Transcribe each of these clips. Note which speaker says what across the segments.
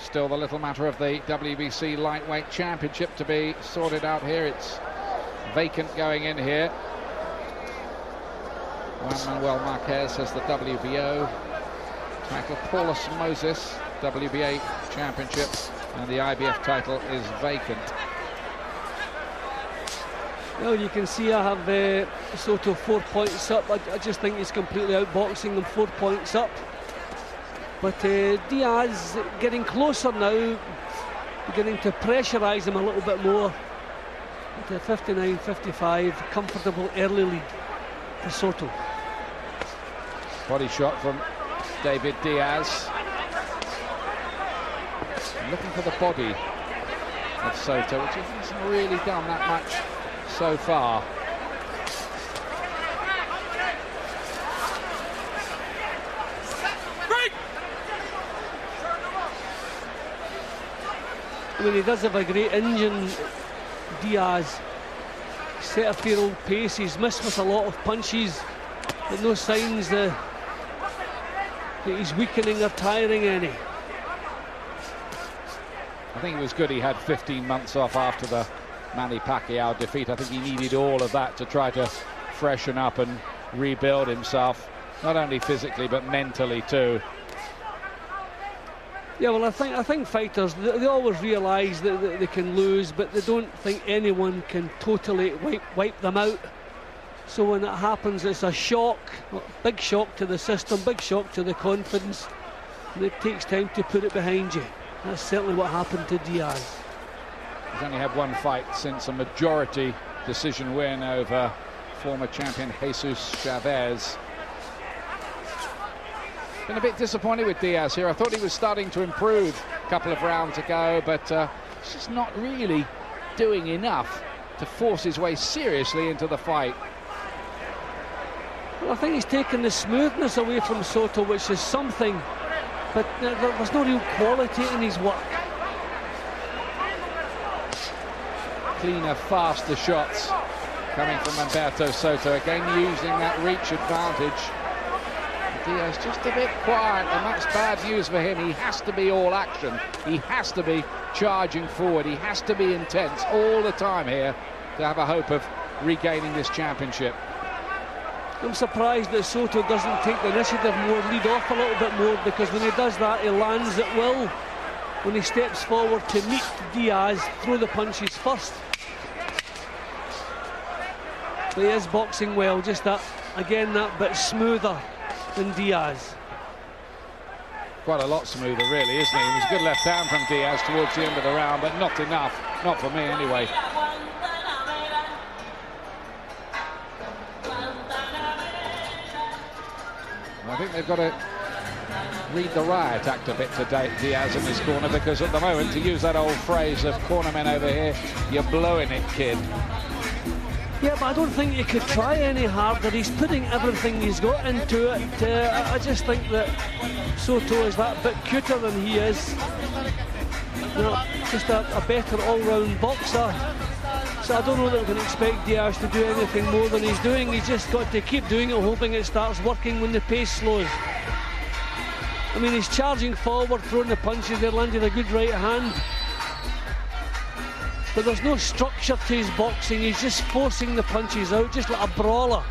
Speaker 1: Still the little matter of the WBC Lightweight Championship to be sorted out here. It's vacant going in here. Juan Manuel Marquez has the WBO title. Paulus Moses, WBA Championship, and the IBF title is vacant.
Speaker 2: Well, you can see I have Soto 4 points up. I just think he's completely outboxing them 4 points up. But Diaz getting closer now, beginning to pressurise him a little bit more. At 59-55, comfortable early lead for Soto.
Speaker 1: Body shot from David Diaz. Looking for the body of Soto, which he hasn't really done that much so far.
Speaker 2: I mean, he does have a great engine, Diaz. Set a fair old pace. He's missed with a lot of punches, but no signs that he's weakening or tiring any.
Speaker 1: I think it was good he had 15 months off after the Manny Pacquiao defeat. I think he needed all of that to try to freshen up and rebuild himself, not only physically but mentally too.
Speaker 2: Yeah, well, I think fighters, they always realise that they can lose, but they don't think anyone can totally wipe them out. So when it happens, it's a shock, big shock to the system, big shock to the confidence, and it takes time to put it behind you. That's certainly what happened to Diaz.
Speaker 1: He's only had one fight since a majority decision win over former champion Jesus Chavez. Been a bit disappointed with Diaz here. I thought he was starting to improve a couple of rounds ago, but he's just not really doing enough to force his way seriously into the fight.
Speaker 2: Well, I think he's taken the smoothness away from Soto, which is something, but there's no real quality in his work.
Speaker 1: Cleaner, faster shots coming from Humberto Soto, again using that reach advantage. Diaz just a bit quiet, and that's bad news for him. He has to be all action. He has to be charging forward. He has to be intense all the time here to have a hope of regaining this championship.
Speaker 2: I'm surprised that Soto doesn't take the initiative more, lead off a little bit more, because when he does that, he lands at will. When he steps forward to meet Diaz, throw the punches first. But he is boxing well, just that, again, that bit smoother than Diaz.
Speaker 1: Quite a lot smoother, really, isn't he? It was a good left hand from Diaz towards the end of the round, but not enough. Not for me, anyway. I think they've got to read the riot act a bit to Diaz in this corner, because at the moment, to use that old phrase of cornermen over here, you're blowing it, kid.
Speaker 2: Yeah, but I don't think you could try any harder. He's putting everything he's got into it. I just think that Soto is that bit cuter than he is. You know, just a better all-round boxer. So I don't know that we can expect Diaz to do anything more than he's doing. He's just got to keep doing it, hoping it starts working when the pace slows. I mean, he's charging forward, throwing the punches. They landed a good right hand. But there's no structure to his boxing. He's just forcing the punches out, just like a brawler.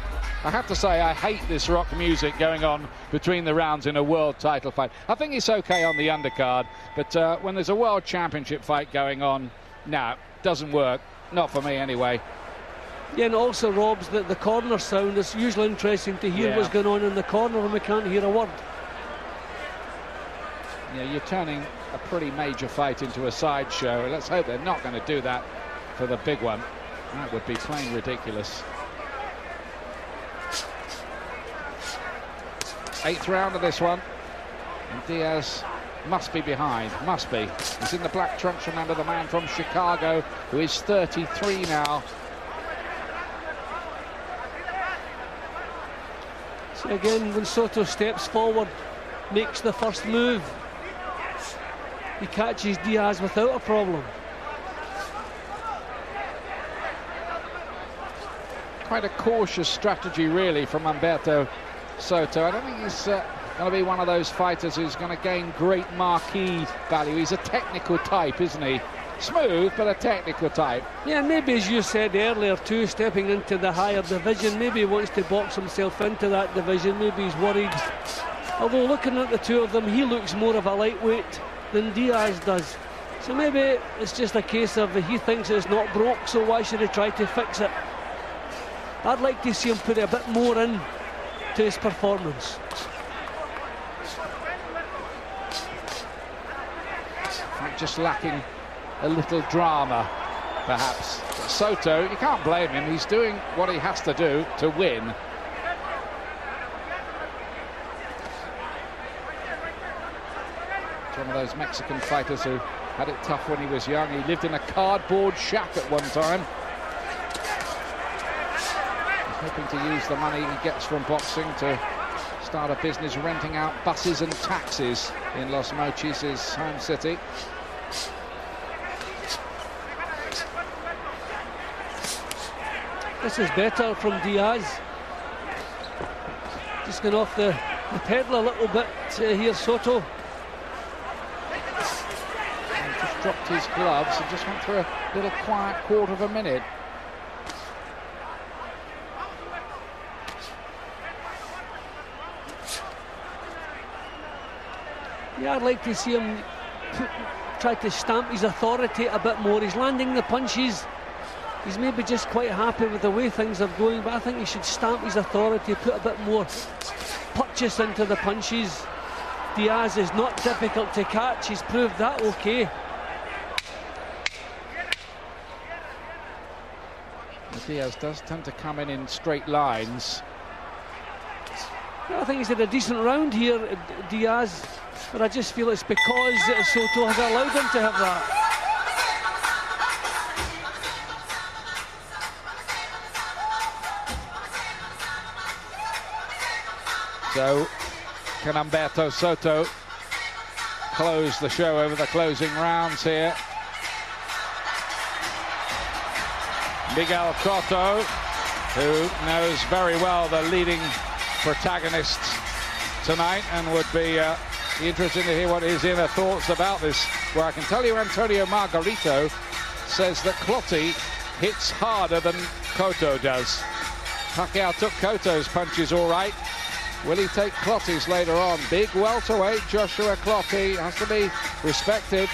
Speaker 1: I have to say, I hate this rock music going on between the rounds in a world title fight. I think it's okay on the undercard, but when there's a world championship fight going on, no, doesn't work. Not for me, anyway.
Speaker 2: Yeah, and also robs the corner sound. It's usually interesting to hear what's going on in the corner when we can't hear a word.
Speaker 1: Yeah, you're turning a pretty major fight into a sideshow. Let's hope they're not going to do that for the big one. That would be plain ridiculous. 8th round of this one. And Diaz must be behind, must be. He's in the black trunks, remember, the man from Chicago, who is 33 now.
Speaker 2: So again, when Soto steps forward, makes the first move, he catches Diaz without a problem. Quite
Speaker 1: a cautious strategy, really, from Humberto Soto. I don't think he's going to be one of those fighters who's going to gain great marquee value. He's a technical type, isn't he? Smooth, but a technical type.
Speaker 2: Yeah, maybe as you said earlier too, stepping into the higher division, maybe he wants to box himself into that division. Maybe he's worried. Although looking at the two of them, he looks more of a lightweight than Diaz does. So maybe it's just a case of he thinks it's not broke, so why should he try to fix it? I'd like to see him put a bit more in to his performance.
Speaker 1: Just lacking a little drama, perhaps. But Soto, you can't blame him. He's doing what he has to do to win. It's one of those Mexican fighters who had it tough when he was young. He lived in a cardboard shack at one time. He's hoping to use the money he gets from boxing to start a business renting out buses and taxis in Los Mochis, his home city.
Speaker 2: This is better from Diaz. Just going off the pedal a little bit here, Soto.
Speaker 1: And just dropped his gloves and just went through a little quiet quarter of a minute.
Speaker 2: Yeah, I'd like to see him try to stamp his authority a bit more. He's landing the punches. He's maybe just quite happy with the way things are going, but I think he should stamp his authority, put a bit more purchase into the punches. Diaz is not difficult to catch. He's proved that okay.
Speaker 1: Diaz does tend to come in straight lines.
Speaker 2: I think he's had a decent round here, Diaz, but I just feel it's because Soto has allowed him to have that.
Speaker 1: So, can Humberto Soto close the show over the closing rounds here? Miguel Cotto, who knows very well the leading protagonist tonight, and would be interesting to hear what his inner thoughts about this. Where I can tell you Antonio Margarito says that Clottey hits harder than Cotto does. Pacquiao took Cotto's punches all right. Will he take Clottey's later on? Big welterweight Joshua Clottey has to be respected.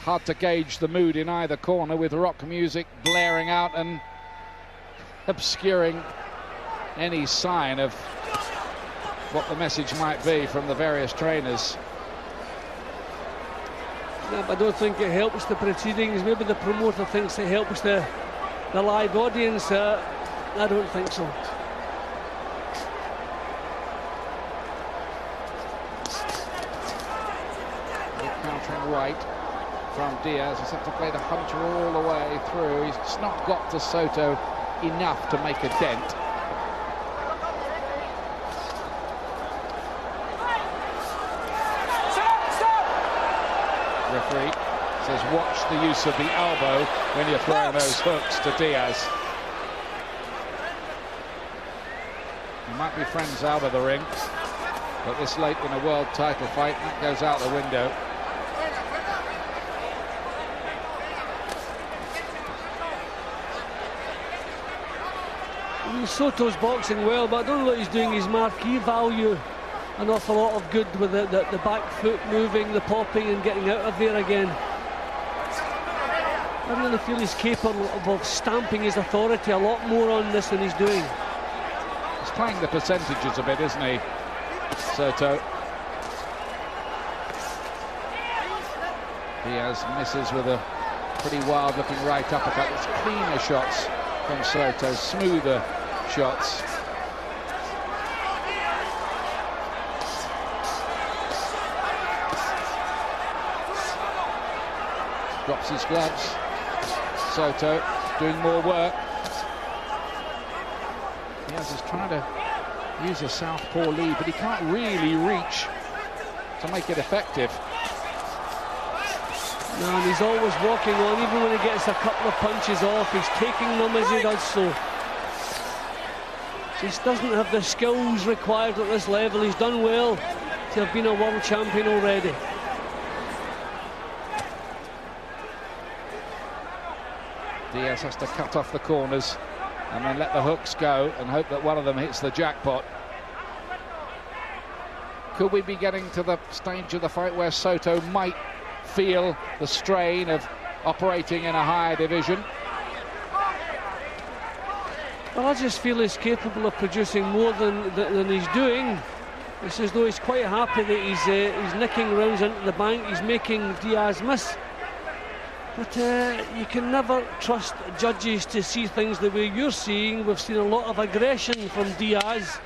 Speaker 1: Hard to gauge the mood in either corner, with rock music blaring out and obscuring any sign of what the message might be from the various trainers.
Speaker 2: Yeah, but I don't think it helps the proceedings. Maybe the promoter thinks it helps the live audience. I don't think so.
Speaker 1: Countering right from Diaz. He's had to play the hunter all the way through. He's just not got to Soto enough to make a dent. Referee says watch the use of the elbow when you're throwing those hooks to Diaz. They might be friends out of the ring, but this late in a world title fight, that goes out the window.
Speaker 2: Soto's boxing well, but I don't know what he's doing. His marquee value an awful lot of good with the back foot moving, the popping and getting out of there again. I really feel he's capable of stamping his authority a lot more on this than he's doing.
Speaker 1: He's playing the percentages a bit, isn't he, Soto? Diaz misses with a pretty wild looking right uppercut. It's cleaner shots from Soto, smoother shots. Drops his gloves. Soto doing more work. Diaz is trying to use a southpaw lead, but he can't really reach to make it effective.
Speaker 2: And he's always walking on, even when he gets a couple of punches off, he's taking them as he does so. Just doesn't have the skills required at this level. He's done well to have been a world champion already.
Speaker 1: Diaz has to cut off the corners and then let the hooks go and hope that one of them hits the jackpot. Could we be getting to the stage of the fight where Soto might feel the strain of operating in a higher division?
Speaker 2: Well, I just feel he's capable of producing more than he's doing. It's as though he's quite happy that he's nicking rounds into the bank. He's making Diaz miss. But you can never trust judges to see things the way you're seeing. We've seen a lot of aggression from Diaz